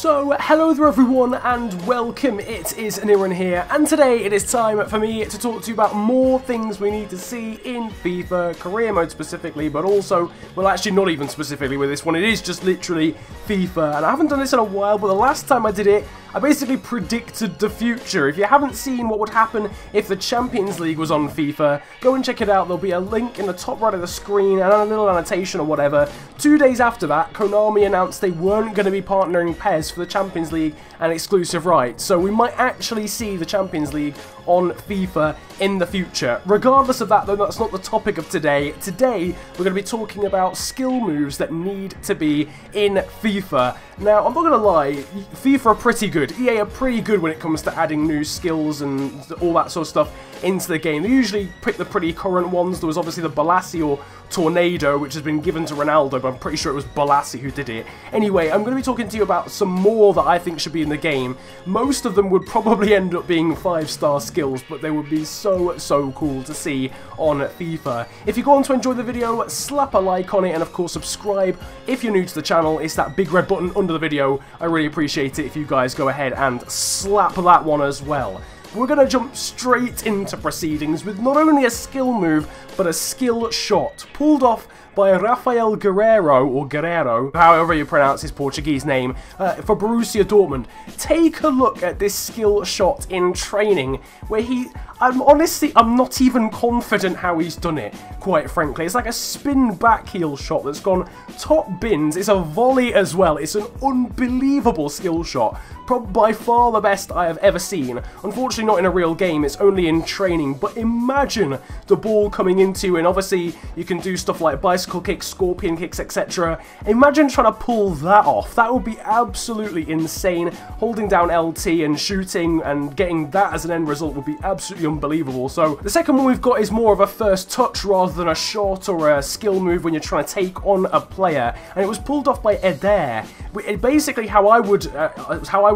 So, hello there everyone and welcome, it is Aniran here, and today it is time for me to talk to you about more things we need to see in FIFA, career mode specifically, but also, well actually not even specifically with this one, it is just literally FIFA, and I haven't done this in a while, but the last time I did it, I basically predicted the future. If you haven't seen what would happen if the Champions League was on FIFA, go and check it out. There'll be a link in the top right of the screen and a little annotation or whatever. 2 days after that, Konami announced they weren't going to be partnering PES for the Champions League and exclusive rights. So we might actually see the Champions League on FIFA in the future. Regardless of that though, that's not the topic of today. Today, we're going to be talking about skill moves that need to be in FIFA. Now, I'm not going to lie, FIFA are pretty good. EA are pretty good when it comes to adding new skills and all that sort of stuff into the game. They usually pick the pretty current ones. There was obviously the Balassi or Tornado, which has been given to Ronaldo, but I'm pretty sure it was Balassi who did it. Anyway, I'm going to be talking to you about some more that I think should be in the game. Most of them would probably end up being 5-star skills, but they would be so cool to see on FIFA. If you go on to enjoy the video, slap a like on it, and of course subscribe if you're new to the channel. It's that big red button under the video. I really appreciate it if you guys go ahead and slap that one as well. We're going to jump straight into proceedings with not only a skill move, but a skill shot, pulled off by Rafael Guerreiro, or Guerreiro, however you pronounce his Portuguese name, for Borussia Dortmund. Take a look at this skill shot in training, where I'm not even confident how he's done it, quite frankly. It's like a spin back heel shot that's gone top bins. It's a volley as well. It's an unbelievable skill shot. Probably by far the best I have ever seen. Unfortunately not in a real game, it's only in training, but imagine the ball coming into you, and obviously you can do stuff like bicycle kicks, scorpion kicks, etc. Imagine trying to pull that off. That would be absolutely insane. Holding down LT and shooting and getting that as an end result would be absolutely unbelievable. So the second one we've got is more of a first touch rather than a shot or a skill move when you're trying to take on a player, and it was pulled off by Eder. Basically how I would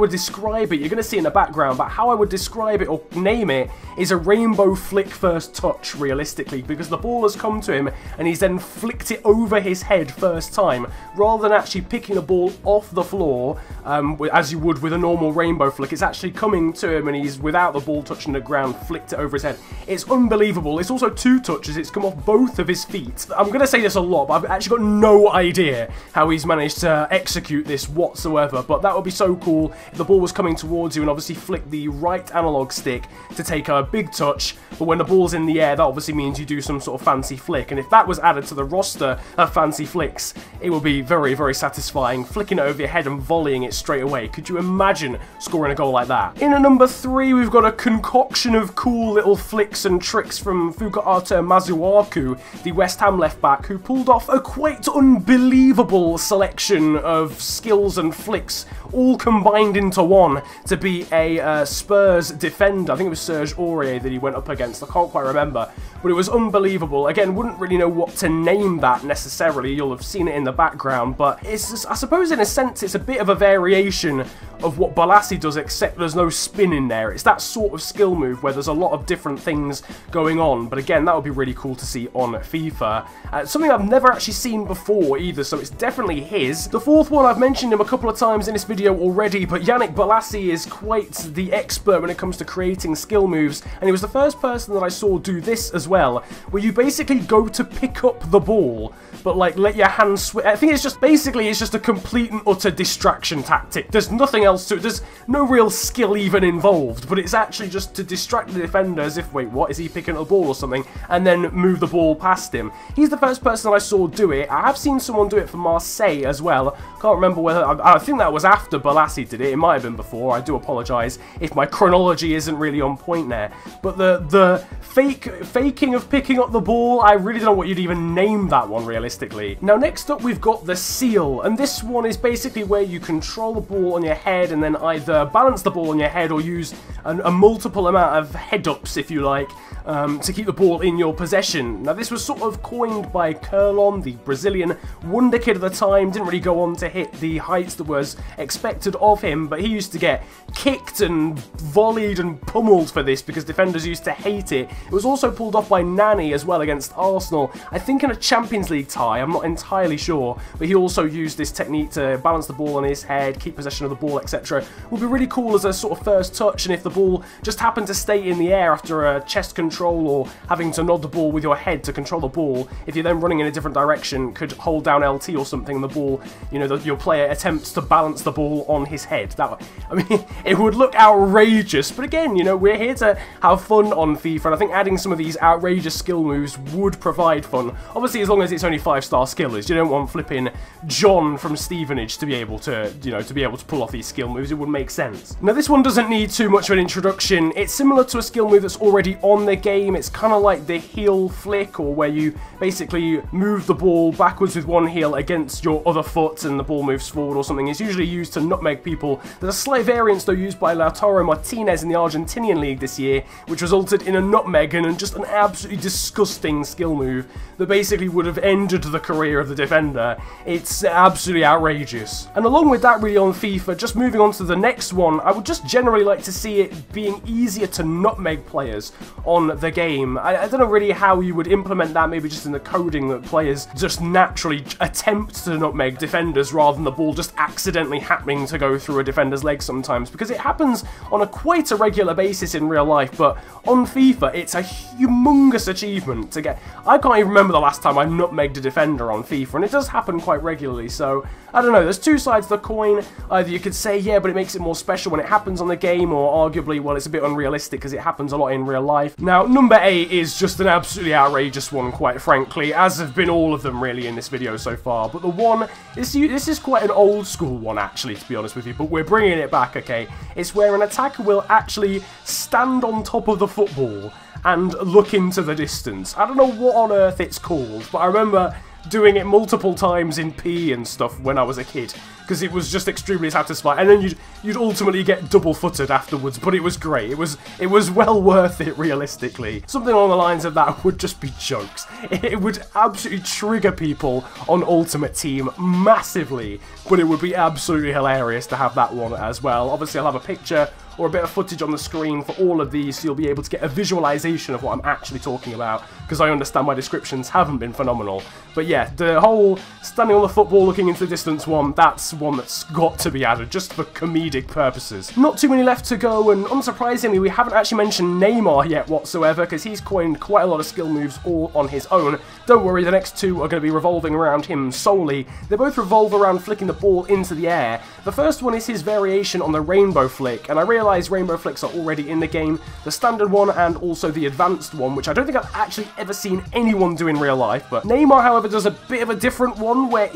describe it, you're going to see in the background, but how I would describe it or name it is a rainbow flick first touch, realistically, because the ball has come to him and he's then flicked it over his head first time, rather than actually picking the ball off the floor as you would with a normal rainbow flick. It's actually coming to him and he's, without the ball touching the ground, flicked it over his head. It's unbelievable. It's also 2 touches. It's come off both of his feet. I'm going to say this a lot, but I've actually got no idea how he's managed to execute this whatsoever, but that would be so cool if the ball was coming towards you and obviously flick the right analog stick to take a big touch, but when the ball's in the air, that obviously means you do some sort of fancy flick, and if that was added to the roster of fancy flicks, it would be very satisfying, flicking it over your head and volleying it straight away. Could you imagine scoring a goal like that? In at number 3, we've got a concoction of cool little flicks and tricks from Fukahata Masuaku, the West Ham left back, who pulled off a quite unbelievable selection of skills and flicks, all combined into one to be a Spurs defender. I think it was Serge Aurier that he went up against. I can't quite remember, but it was unbelievable. Again, wouldn't really know what to name that necessarily. You'll have seen it in the background, but it's just, I suppose in a sense it's a bit of a variation of what Balassi does, except there's no spin in there. It's that sort of skill move where there's a lot of different things going on, but again, that would be really cool to see on FIFA. Something I've never actually seen before either, so it's definitely his. The fourth one, I've mentioned him a couple of times in this video already, but Yannick Balassi is quite the expert when it comes to creating skill moves, and he was the first person that I saw do this as well, where you basically go to pick up the ball, but like let your hand switch. I think it's just a complete and utter distraction tactic. There's nothing else to it. There's no real skill even involved, but it's actually just to distract the defender as if, wait, what, is he picking up the ball or something, and then move the ball past him. He's the first person that I saw do it. I have seen someone do it for Marseille as well. Can't remember whether, I think that was after Balassi did it. It might have been before. I do apologise if my chronology isn't really on point there. But the faking of picking up the ball, I really don't know what you'd even name that one realistically. Now next up we've got the seal, and this one is basically where you control the ball on your head head and then either balance the ball on your head or use a multiple amount of head-ups, if you like, to keep the ball in your possession. Now, this was sort of coined by Kaale, the Brazilian wonder kid of the time. Didn't really go on to hit the heights that was expected of him, but he used to get kicked and volleyed and pummeled for this because defenders used to hate it. It was also pulled off by Nani as well against Arsenal, I think in a Champions League tie, I'm not entirely sure, but he also used this technique to balance the ball on his head, keep possession of the ball, etc. Would be really cool as a sort of first touch, and if the ball just happened to stay in the air after a chest control or having to nod the ball with your head to control the ball, if you're then running in a different direction, could hold down LT or something and the ball, you know, your player attempts to balance the ball on his head. That, I mean, it would look outrageous, but again, you know, we're here to have fun on FIFA, and I think adding some of these outrageous skill moves would provide fun. Obviously, as long as it's only 5-star skillers. You don't want flipping John from Stevenage to be able to, you know, pull off these skill moves. It wouldn't make sense. Now, this one doesn't need too much of an introduction. It's similar to a skill move that's already on the game. It's kind of like the heel flick, or where you basically move the ball backwards with one heel against your other foot and the ball moves forward or something. It's usually used to nutmeg people. There's a slight variance though used by Lautaro Martinez in the Argentinian league this year, which resulted in a nutmeg and just an absolutely disgusting skill move that basically would have ended the career of the defender. It's absolutely outrageous. And along with that really on FIFA, just moving on to the next one, I would just generally like to see it being easier to nutmeg players on the game. I don't know really how you would implement that, maybe just in the coding that players just naturally attempt to nutmeg defenders rather than the ball just accidentally happening to go through a defender's leg sometimes, because it happens on quite a regular basis in real life, but on FIFA it's a humongous achievement to get. I can't even remember the last time I nutmegged a defender on FIFA, and it does happen quite regularly, so I don't know, there's two sides to the coin. Either you could say, yeah, but it makes it more special when it happens on the game, or arguably, well, it's a bit unrealistic because it happens a lot in real life. Now, number 8 is just an absolutely outrageous one, quite frankly, as have been all of them really in this video so far, but the one, this is quite an old school one actually, to be honest with you, but we're bringing it back, okay? It's where an attacker will actually stand on top of the football and look into the distance. I don't know what on earth it's called, but I remember doing it multiple times in PE and stuff when I was a kid, because it was just extremely satisfying, and then you'd ultimately get double-footed afterwards, but it was great. It was well worth it, realistically. Something along the lines of that would just be jokes. It would absolutely trigger people on Ultimate Team massively, but it would be absolutely hilarious to have that one as well. Obviously, I'll have a picture or a bit of footage on the screen for all of these, so you'll be able to get a visualization of what I'm actually talking about, because I understand my descriptions haven't been phenomenal. But yeah, the whole standing on the football looking into the distance one, that's one that's got to be added, just for comedic purposes. Not too many left to go, and unsurprisingly, we haven't actually mentioned Neymar yet whatsoever, because he's coined quite a lot of skill moves all on his own. Don't worry, the next two are going to be revolving around him solely. They both revolve around flicking the ball into the air. The first one is his variation on the rainbow flick, and I realise rainbow flicks are already in the game, the standard one and also the advanced one, which I don't think I've actually ever seen anyone do in real life, but Neymar, however, does a bit of a different one where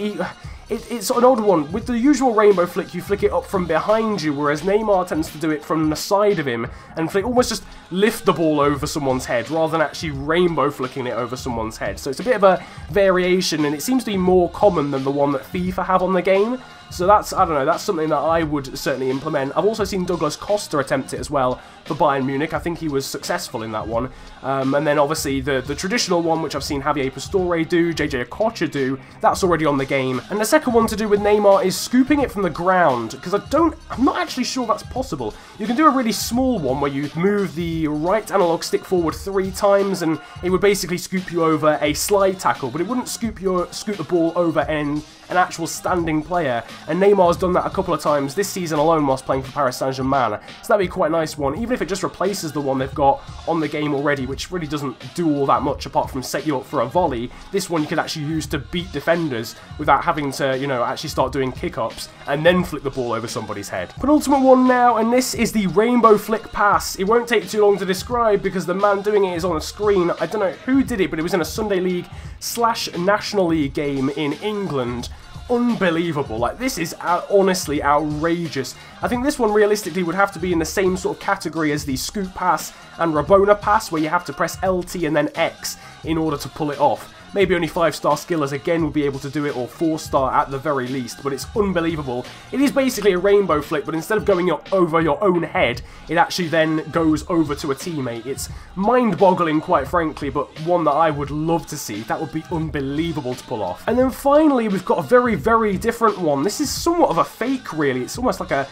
it's an older one. With the usual rainbow flick, you flick it up from behind you, whereas Neymar tends to do it from the side of him and flick, almost just lift the ball over someone's head rather than actually rainbow flicking it over someone's head. So it's a bit of a variation, and it seems to be more common than the one that FIFA have on the game. So that's, I don't know, that's something that I would certainly implement. I've also seen Douglas Costa attempt it as well for Bayern Munich. I think he was successful in that one. And then obviously the traditional one, which I've seen Javier Pastore do, JJ Okocha do, that's already on the game. And the second one to do with Neymar is scooping it from the ground, because I'm not actually sure that's possible. You can do a really small one where you move the right analog stick forward 3 times, and it would basically scoop you over a slide tackle, but it wouldn't scoop the ball over an actual standing player, and Neymar's done that a couple of times this season alone whilst playing for Paris Saint-Germain, so that'd be quite a nice one, even if it just replaces the one they've got on the game already, which really doesn't do all that much apart from set you up for a volley. This one you could actually use to beat defenders without having to, you know, actually start doing kick-ups and then flick the ball over somebody's head. Penultimate one now, and this is the rainbow flick pass. It won't take too long to describe because the man doing it is on the screen. I don't know who did it, but it was in a Sunday League / National League game in England. Unbelievable. Like, this is honestly outrageous. I think this one realistically would have to be in the same sort of category as the scoop pass and Rabona pass, where you have to press LT and then X in order to pull it off. maybe only 5-star skillers again would be able to do it, or 4-star at the very least, but it's unbelievable. It is basically a rainbow flick, but instead of going over your own head, it actually then goes over to a teammate. It's mind-boggling, quite frankly, but one that I would love to see. That would be unbelievable to pull off. And then finally, we've got a very, very different one. This is somewhat of a fake, really. It's almost like a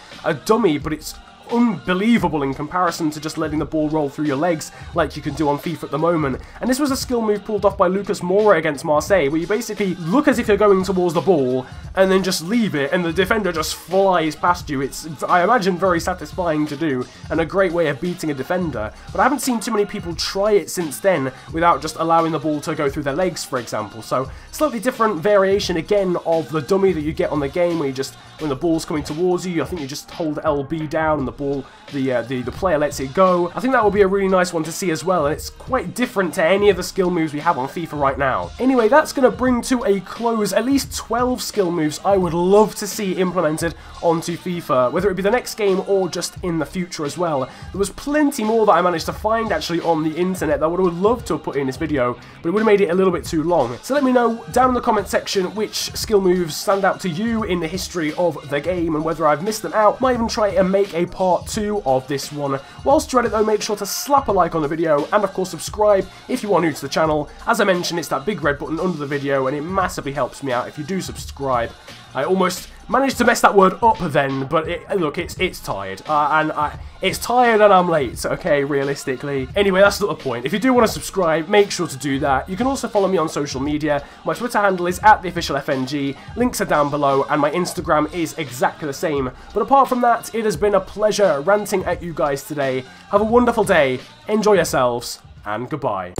dummy, but it's unbelievable in comparison to just letting the ball roll through your legs like you can do on FIFA at the moment. And this was a skill move pulled off by Lucas Moura against Marseille, where you basically look as if you're going towards the ball and then just leave it and the defender just flies past you. It's, I imagine, very satisfying to do and a great way of beating a defender, but I haven't seen too many people try it since then without just allowing the ball to go through their legs, for example. So slightly different variation again of the dummy that you get on the game, where you just, when the ball's coming towards you, I think you just hold LB down and the player lets it go. I think that will be a really nice one to see as well, and it's quite different to any of the skill moves we have on FIFA right now. Anyway, that's going to bring to a close at least 12 skill moves I would love to see implemented onto FIFA, whether it be the next game or just in the future as well. There was plenty more that I managed to find actually on the internet that I would have loved to have put in this video, but it would have made it a little bit too long. So let me know down in the comment section which skill moves stand out to you in the history of the game and whether I've missed them out. Might even try and make a part 2 of this one. Whilst you're at it though, make sure to slap a like on the video and of course subscribe if you are new to the channel. As I mentioned, it's that big red button under the video and it massively helps me out if you do subscribe. I almost managed to mess that word up then, but look, it's tired. It's tired and I'm late, okay, realistically. Anyway, that's not the point. If you do want to subscribe, make sure to do that. You can also follow me on social media. My Twitter handle is @theofficialfng, links are down below, and my Instagram is exactly the same. But apart from that, it has been a pleasure ranting at you guys today. Have a wonderful day, enjoy yourselves, and goodbye.